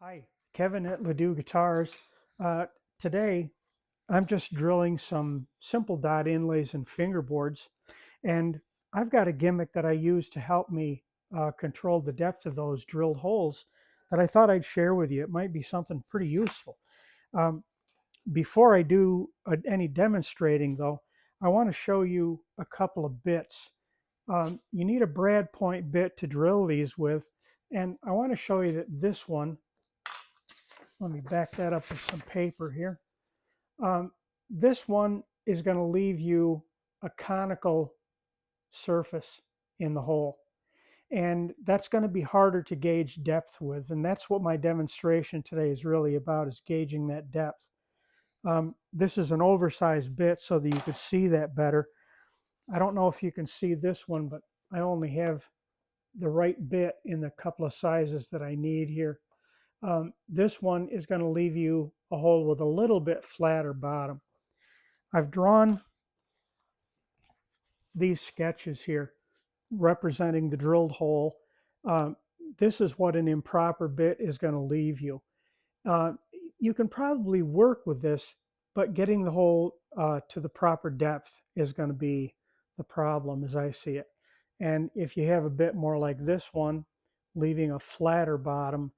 Hi, Kevin at Ledoux Guitars. Uh, Today, I'm just drilling some simple dot inlays and fingerboards, and I've got a gimmick that I use to help me control the depth of those drilled holes that I thought I'd share with you. It might be something pretty useful. Um, Before I do any demonstrating, though, I want to show you a couple of bits. You need a brad point bit to drill these with, and I want to show you that this one. Let me back that up with some paper here. Um, this one is going to leave you a conical surface in the hole. And that's going to be harder to gauge depth with. And that's what my demonstration today is really about, is gauging that depth. This is an oversized bit so that you could see that better. I don't know if you can see this one, but I only have the right bit in the couple of sizes that I need here. This one is going to leave you a hole with a little bit flatter bottom. I've drawn these sketches here representing the drilled hole. Um, this is what an improper bit is going to leave you. Uh, you can probably work with this, but getting the hole to the proper depth is going to be the problem as I see it. And if you have a bit more like this one, leaving a flatter bottom,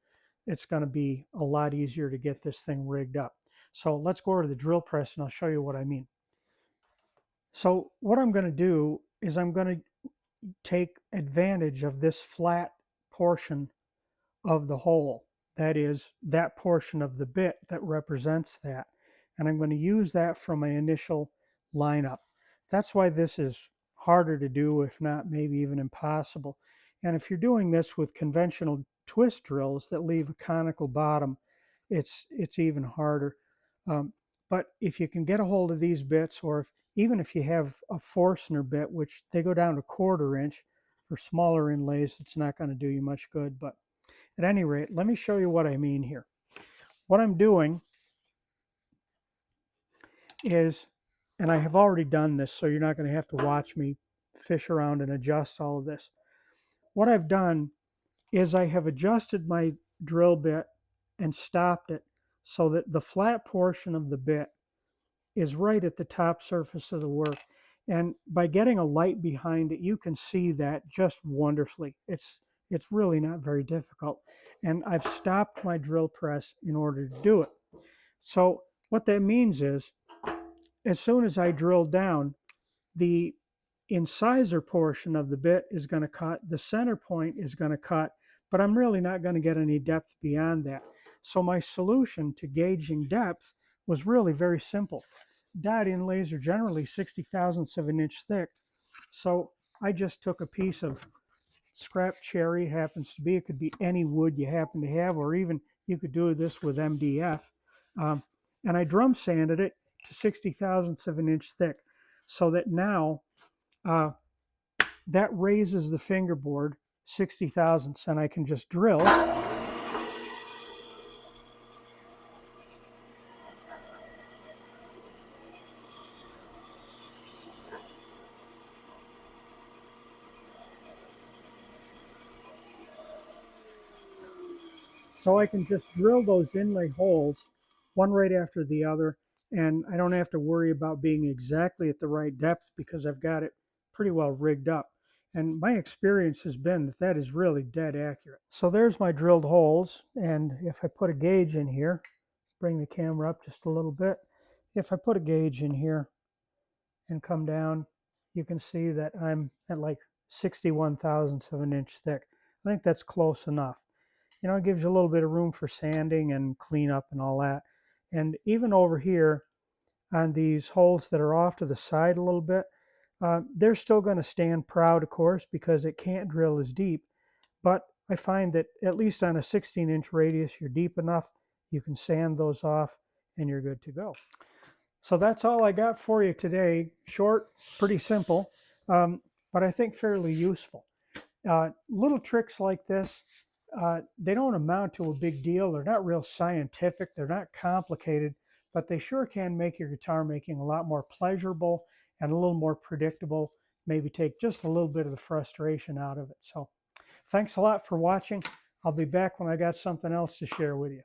it's going to be a lot easier to get this thing rigged up. So let's go over to the drill press and I'll show you what I mean. So what I'm going to do is I'm going to take advantage of this flat portion of the hole. That is, that portion of the bit that represents that. And I'm going to use that for my initial lineup. That's why this is harder to do, if not maybe even impossible. And if you're doing this with conventional twist drills that leave a conical bottom, it's even harder. Um, but if you can get a hold of these bits, or even if you have a Forstner bit, which they go down to 1/4 inch, for smaller inlays, it's not going to do you much good. But at any rate, let me show you what I mean here. What I'm doing is, and I have already done this, so you're not going to have to watch me fish around and adjust all of this. What I've done is I have adjusted my drill bit and stopped it so that the flat portion of the bit is right at the top surface of the work. And by getting a light behind it, you can see that just wonderfully. It's really not very difficult. And I've stopped my drill press in order to do it. So what that means is, as soon as I drill down, the incisor portion of the bit is going to cut, the center point is going to cut, but I'm really not going to get any depth beyond that. So my solution to gauging depth was really very simple. Dot inlays are generally 60 thousandths of an inch thick. So I just took a piece of scrap cherry, happens to be, it could be any wood you happen to have, or even you could do this with MDF. Um, and I drum sanded it to 60 thousandths of an inch thick so that now uh, that raises the fingerboard 60 thousandths and I can just drill. So I can just drill those inlay holes one right after the other, and I don't have to worry about being exactly at the right depth because I've got it pretty well rigged up. And my experience has been that that is really dead accurate. So there's my drilled holes, and if I put a gauge in here, bring the camera up just a little bit. If I put a gauge in here and come down, you can see that I'm at like 61 thousandths of an inch thick. I think that's close enough. You know, it gives you a little bit of room for sanding and cleanup and all that. And even over here on these holes that are off to the side a little bit, they're still going to stand proud, of course, because it can't drill as deep. But I find that at least on a 16-inch radius, you're deep enough, you can sand those off, and you're good to go. So that's all I got for you today. Short, pretty simple, but I think fairly useful. Little tricks like this, they don't amount to a big deal. They're not real scientific. They're not complicated, but they sure can make your guitar making a lot more pleasurable and a little more predictable. Maybe take just a little bit of the frustration out of it. So thanks a lot for watching. I'll be back when I got something else to share with you.